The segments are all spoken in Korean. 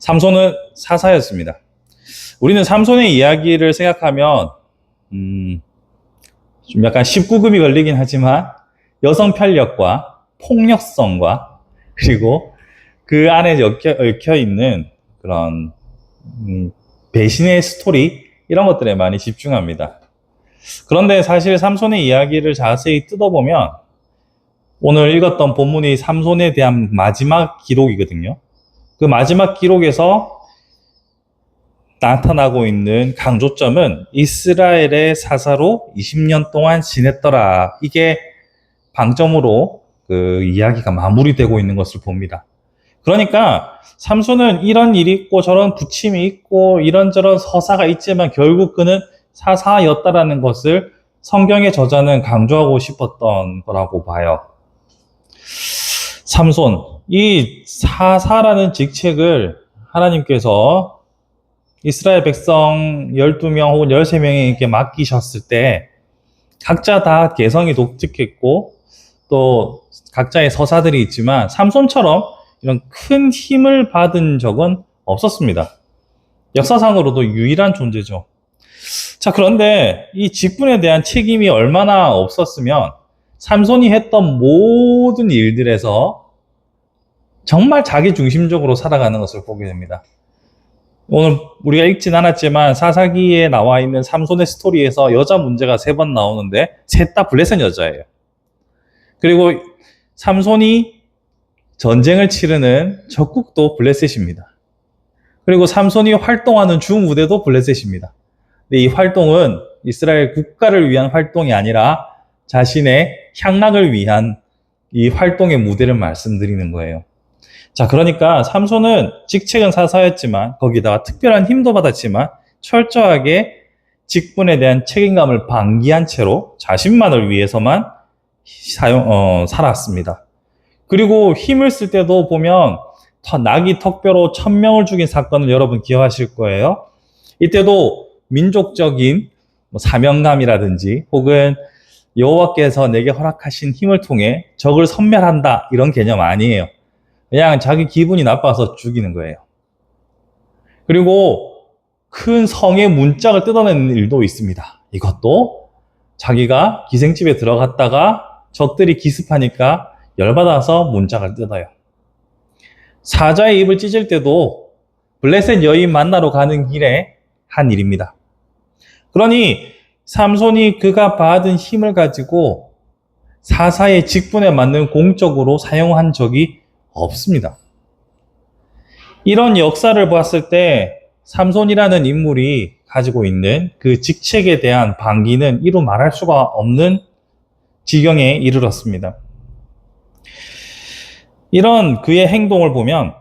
삼손은 사사였습니다. 우리는 삼손의 이야기를 생각하면 좀 약간 19금이 걸리긴 하지만 여성 편력과 폭력성과 그리고 그 안에 얽혀 있는 그런 배신의 스토리 이런 것들에 많이 집중합니다. 그런데 사실 삼손의 이야기를 자세히 뜯어보면 오늘 읽었던 본문이 삼손에 대한 마지막 기록이거든요. 그 마지막 기록에서 나타나고 있는 강조점은 이스라엘의 사사로 20년 동안 지냈더라. 이게 방점으로 그 이야기가 마무리되고 있는 것을 봅니다. 그러니까 삼손은 이런 일이 있고 저런 부침이 있고 이런저런 서사가 있지만 결국 그는 사사였다라는 것을 성경의 저자는 강조하고 싶었던 거라고 봐요. 삼손, 이 사사라는 직책을 하나님께서 이스라엘 백성 12명 혹은 13명에게 맡기셨을 때 각자 다 개성이 독특했고 또 각자의 서사들이 있지만 삼손처럼 이런 큰 힘을 받은 적은 없었습니다. 역사상으로도 유일한 존재죠. 자, 그런데 이 직분에 대한 책임이 얼마나 없었으면 삼손이 했던 모든 일들에서 정말 자기 중심적으로 살아가는 것을 보게 됩니다. 오늘 우리가 읽진 않았지만 사사기에 나와 있는 삼손의 스토리에서 여자 문제가 3번 나오는데 셋 다 블레셋 여자예요. 그리고 삼손이 전쟁을 치르는 적국도 블레셋입니다. 그리고 삼손이 활동하는 주무대도 블레셋입니다. 근데 이 활동은 이스라엘 국가를 위한 활동이 아니라 자신의 향락을 위한 이 활동의 무대를 말씀드리는 거예요. 자, 그러니까 삼손은 직책은 사사였지만 거기다가 특별한 힘도 받았지만 철저하게 직분에 대한 책임감을 방기한 채로 자신만을 위해서만 살았습니다. 그리고 힘을 쓸 때도 보면 나귀 턱뼈로 1000명을 죽인 사건을 여러분 기억하실 거예요. 이때도 민족적인 사명감이라든지 혹은 여호와께서 내게 허락하신 힘을 통해 적을 섬멸한다 이런 개념 아니에요. 그냥 자기 기분이 나빠서 죽이는 거예요. 그리고 큰 성의 문짝을 뜯어내는 일도 있습니다. 이것도 자기가 기생집에 들어갔다가 적들이 기습하니까 열받아서 문짝을 뜯어요. 사자의 입을 찢을 때도 블레셋 여인 만나러 가는 길에 한 일입니다. 그러니 삼손이 그가 받은 힘을 가지고 사사의 직분에 맞는 공적으로 사용한 적이 없습니다. 이런 역사를 봤을 때 삼손이라는 인물이 가지고 있는 그 직책에 대한 반기는 이루 말할 수가 없는 지경에 이르렀습니다. 이런 그의 행동을 보면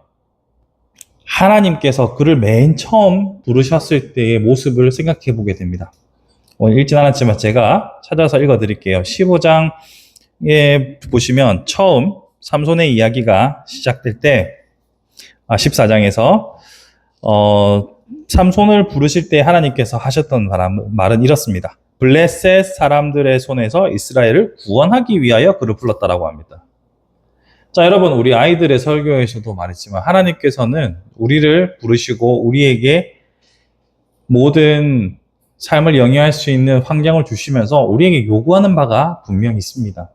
하나님께서 그를 맨 처음 부르셨을 때의 모습을 생각해 보게 됩니다. 오늘 읽진 않았지만 제가 찾아서 읽어드릴게요. 15장에 보시면 처음 삼손의 이야기가 시작될 때 14장에서 삼손을 부르실 때 하나님께서 하셨던 말은 이렇습니다. 블레셋 사람들의 손에서 이스라엘을 구원하기 위하여 그를 불렀다라고 합니다. 자, 여러분, 우리 아이들의 설교에서도 말했지만 하나님께서는 우리를 부르시고 우리에게 모든 삶을 영위할 수 있는 환경을 주시면서 우리에게 요구하는 바가 분명히 있습니다.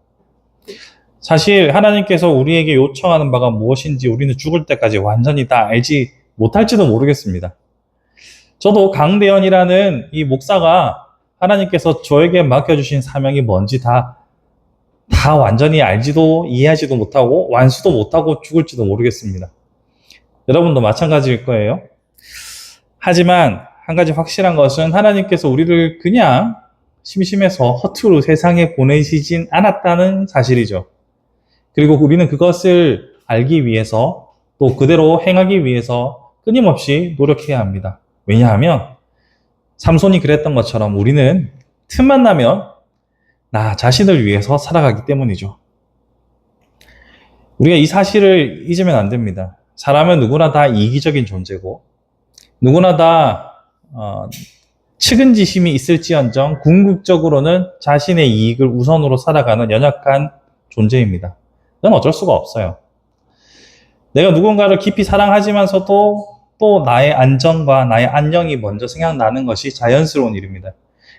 사실 하나님께서 우리에게 요청하는 바가 무엇인지 우리는 죽을 때까지 완전히 다 알지 못할지도 모르겠습니다. 저도 강대현이라는 이 목사가 하나님께서 저에게 맡겨주신 사명이 뭔지 다 완전히 알지도 이해하지도 못하고 완수도 못하고 죽을지도 모르겠습니다. 여러분도 마찬가지일 거예요. 하지만 한 가지 확실한 것은 하나님께서 우리를 그냥 심심해서 허투루 세상에 보내시진 않았다는 사실이죠. 그리고 우리는 그것을 알기 위해서 또 그대로 행하기 위해서 끊임없이 노력해야 합니다. 왜냐하면 삼손이 그랬던 것처럼 우리는 틈만 나면 나 자신을 위해서 살아가기 때문이죠. 우리가 이 사실을 잊으면 안 됩니다. 사람은 누구나 다 이기적인 존재고 누구나 다 측은지심이 있을지언정 궁극적으로는 자신의 이익을 우선으로 살아가는 연약한 존재입니다. 그건 어쩔 수가 없어요. 내가 누군가를 깊이 사랑하지만서도 또 나의 안정과 나의 안녕이 먼저 생각나는 것이 자연스러운 일입니다.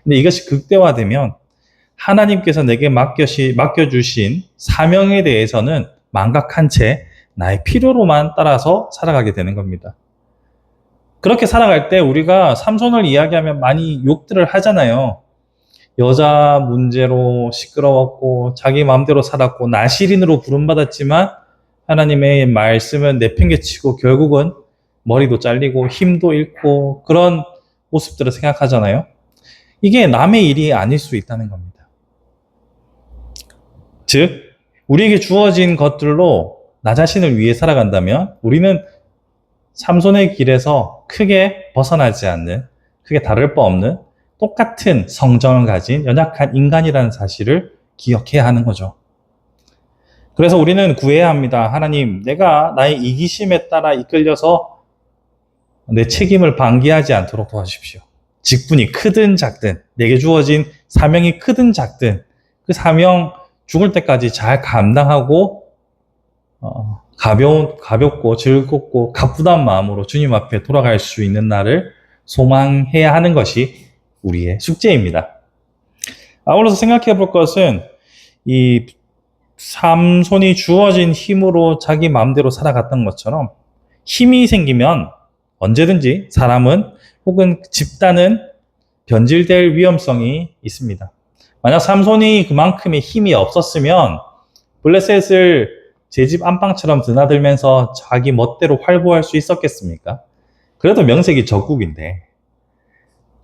근데 이것이 극대화되면 하나님께서 내게 맡겨주신 사명에 대해서는 망각한 채 나의 필요로만 따라서 살아가게 되는 겁니다. 그렇게 살아갈 때 우리가 삼손을 이야기하면 많이 욕들을 하잖아요. 여자 문제로 시끄러웠고 자기 마음대로 살았고 나시린으로 부름받았지만 하나님의 말씀은 내팽개치고 결국은 머리도 잘리고 힘도 잃고 그런 모습들을 생각하잖아요. 이게 남의 일이 아닐 수 있다는 겁니다. 즉 우리에게 주어진 것들로 나 자신을 위해 살아간다면 우리는 삼손의 길에서 크게 벗어나지 않는, 크게 다를 바 없는 똑같은 성정을 가진 연약한 인간이라는 사실을 기억해야 하는 거죠. 그래서 우리는 구해야 합니다. 하나님, 내가 나의 이기심에 따라 이끌려서 내 책임을 방기하지 않도록 도와주십시오. 직분이 크든 작든, 내게 주어진 사명이 크든 작든 그 사명 죽을 때까지 잘 감당하고 가볍고 즐겁고 가뿐한 마음으로 주님 앞에 돌아갈 수 있는 날을 소망해야 하는 것이 우리의 숙제입니다. 아울러서 생각해 볼 것은 이 삼손이 주어진 힘으로 자기 마음대로 살아갔던 것처럼 힘이 생기면 언제든지 사람은 혹은 집단은 변질될 위험성이 있습니다. 만약 삼손이 그만큼의 힘이 없었으면 블레셋을 제 집 안방처럼 드나들면서 자기 멋대로 활보할 수 있었겠습니까? 그래도 명색이 적국인데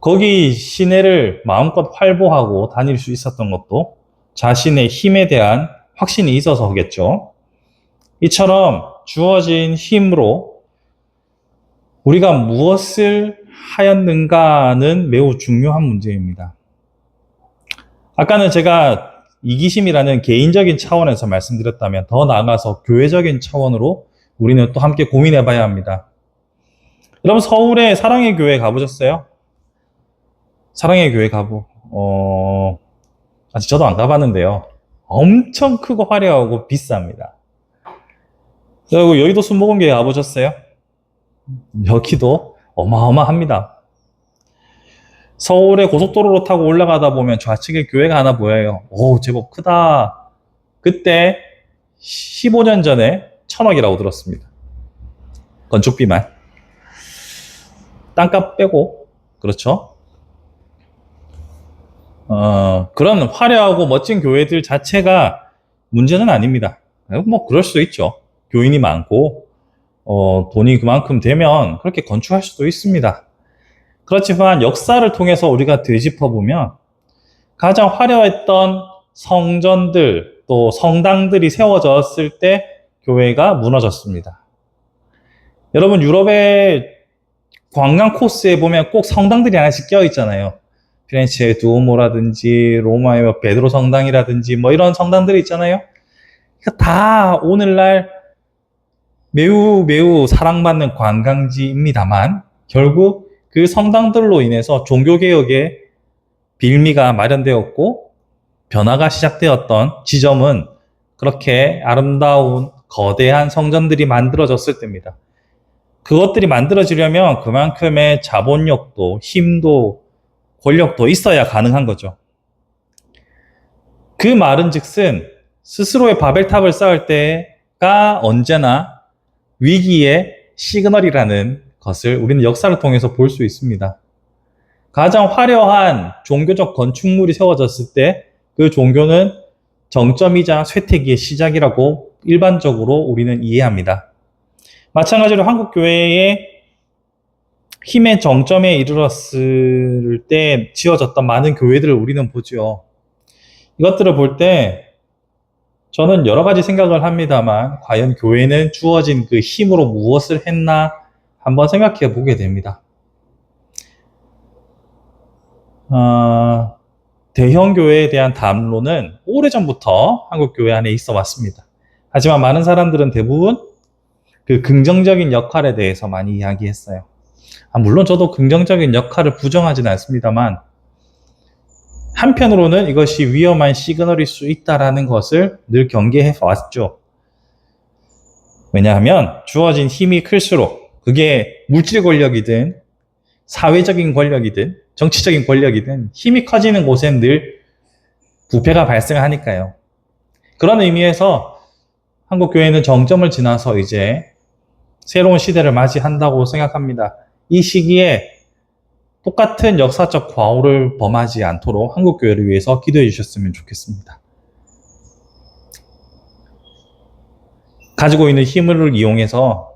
거기 시내를 마음껏 활보하고 다닐 수 있었던 것도 자신의 힘에 대한 확신이 있어서겠죠. 이처럼 주어진 힘으로 우리가 무엇을 하였는가는 매우 중요한 문제입니다. 아까는 제가 이기심이라는 개인적인 차원에서 말씀드렸다면 더 나아가서 교회적인 차원으로 우리는 또 함께 고민해 봐야 합니다. 여러분 서울에 사랑의 교회 가보셨어요? 사랑의 교회 아직 저도 안 가봤는데요. 엄청 크고 화려하고 비쌉니다. 그리고 여의도 순복음교회 가보셨어요? 여기도 어마어마합니다. 서울의 고속도로로 타고 올라가다 보면 좌측에 교회가 하나 보여요. 오, 제법 크다. 그때 15년 전에 1,000억이라고 들었습니다. 건축비만. 땅값 빼고, 그렇죠? 그런 화려하고 멋진 교회들 자체가 문제는 아닙니다. 뭐, 그럴 수도 있죠. 교인이 많고, 돈이 그만큼 되면 그렇게 건축할 수도 있습니다. 그렇지만 역사를 통해서 우리가 되짚어보면 가장 화려했던 성전들 또 성당들이 세워졌을 때 교회가 무너졌습니다. 여러분 유럽의 관광 코스에 보면 꼭 성당들이 하나씩 껴 있잖아요. 피렌체의 두오모라든지 로마의 베드로 성당이라든지 뭐 이런 성당들이 있잖아요. 그러니까 다 오늘날 매우 사랑받는 관광지입니다만 결국 그 성당들로 인해서 종교개혁의 빌미가 마련되었고 변화가 시작되었던 지점은 그렇게 아름다운 거대한 성전들이 만들어졌을 때입니다. 그것들이 만들어지려면 그만큼의 자본력도 힘도 권력도 있어야 가능한 거죠. 그 말은즉슨 스스로의 바벨탑을 쌓을 때가 언제나 위기의 시그널이라는 것을 우리는 역사를 통해서 볼 수 있습니다. 가장 화려한 종교적 건축물이 세워졌을 때 그 종교는 정점이자 쇠퇴기의 시작이라고 일반적으로 우리는 이해합니다. 마찬가지로 한국 교회의 힘의 정점에 이르렀을 때 지어졌던 많은 교회들을 우리는 보죠. 이것들을 볼 때 저는 여러 가지 생각을 합니다만 과연 교회는 주어진 그 힘으로 무엇을 했나 한번 생각해 보게 됩니다. 대형 교회에 대한 담론은 오래전부터 한국 교회 안에 있어 왔습니다. 하지만 많은 사람들은 대부분 그 긍정적인 역할에 대해서 많이 이야기했어요. 물론 저도 긍정적인 역할을 부정하지는 않습니다만 한편으로는 이것이 위험한 시그널일 수 있다는 것을 늘 경계해 왔죠. 왜냐하면 주어진 힘이 클수록 그게 물질 권력이든 사회적인 권력이든 정치적인 권력이든 힘이 커지는 곳엔 늘 부패가 발생하니까요. 그런 의미에서 한국교회는 정점을 지나서 이제 새로운 시대를 맞이한다고 생각합니다. 이 시기에 똑같은 역사적 과오를 범하지 않도록 한국교회를 위해서 기도해 주셨으면 좋겠습니다. 가지고 있는 힘을 이용해서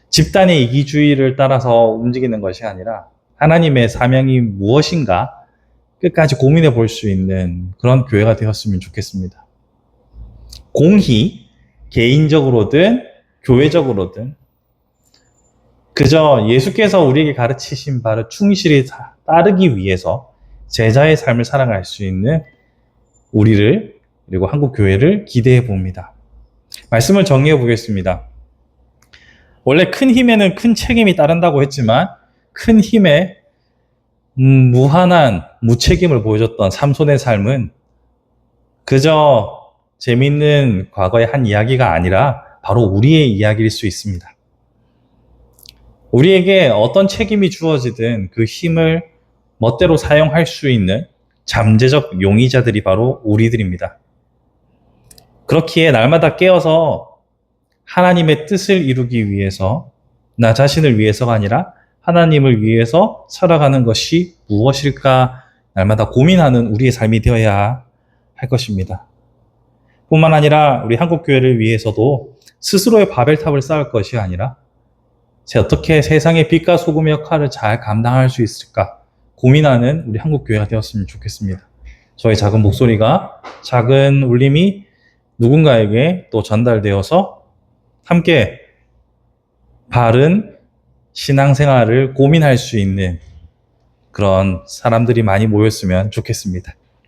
집단의 이기주의를 따라서 움직이는 것이 아니라 하나님의 사명이 무엇인가 끝까지 고민해 볼 수 있는 그런 교회가 되었으면 좋겠습니다. 공히 개인적으로든 교회적으로든 그저 예수께서 우리에게 가르치신 바를 충실히 따르기 위해서 제자의 삶을 살아갈 수 있는 우리를 그리고 한국교회를 기대해 봅니다. 말씀을 정리해 보겠습니다. 원래 큰 힘에는 큰 책임이 따른다고 했지만 큰 힘에 무한한 무책임을 보여줬던 삼손의 삶은 그저 재밌는 과거의 한 이야기가 아니라 바로 우리의 이야기일 수 있습니다. 우리에게 어떤 책임이 주어지든 그 힘을 멋대로 사용할 수 있는 잠재적 용의자들이 바로 우리들입니다. 그렇기에 날마다 깨어서 하나님의 뜻을 이루기 위해서 나 자신을 위해서가 아니라 하나님을 위해서 살아가는 것이 무엇일까 날마다 고민하는 우리의 삶이 되어야 할 것입니다. 뿐만 아니라 우리 한국교회를 위해서도 스스로의 바벨탑을 쌓을 것이 아니라 어떻게 세상의 빛과 소금의 역할을 잘 감당할 수 있을까 고민하는 우리 한국교회가 되었으면 좋겠습니다. 저의 작은 목소리가 작은 울림이 누군가에게 또 전달되어서 함께 바른 신앙생활을 고민할 수 있는 그런 사람들이 많이 모였으면 좋겠습니다.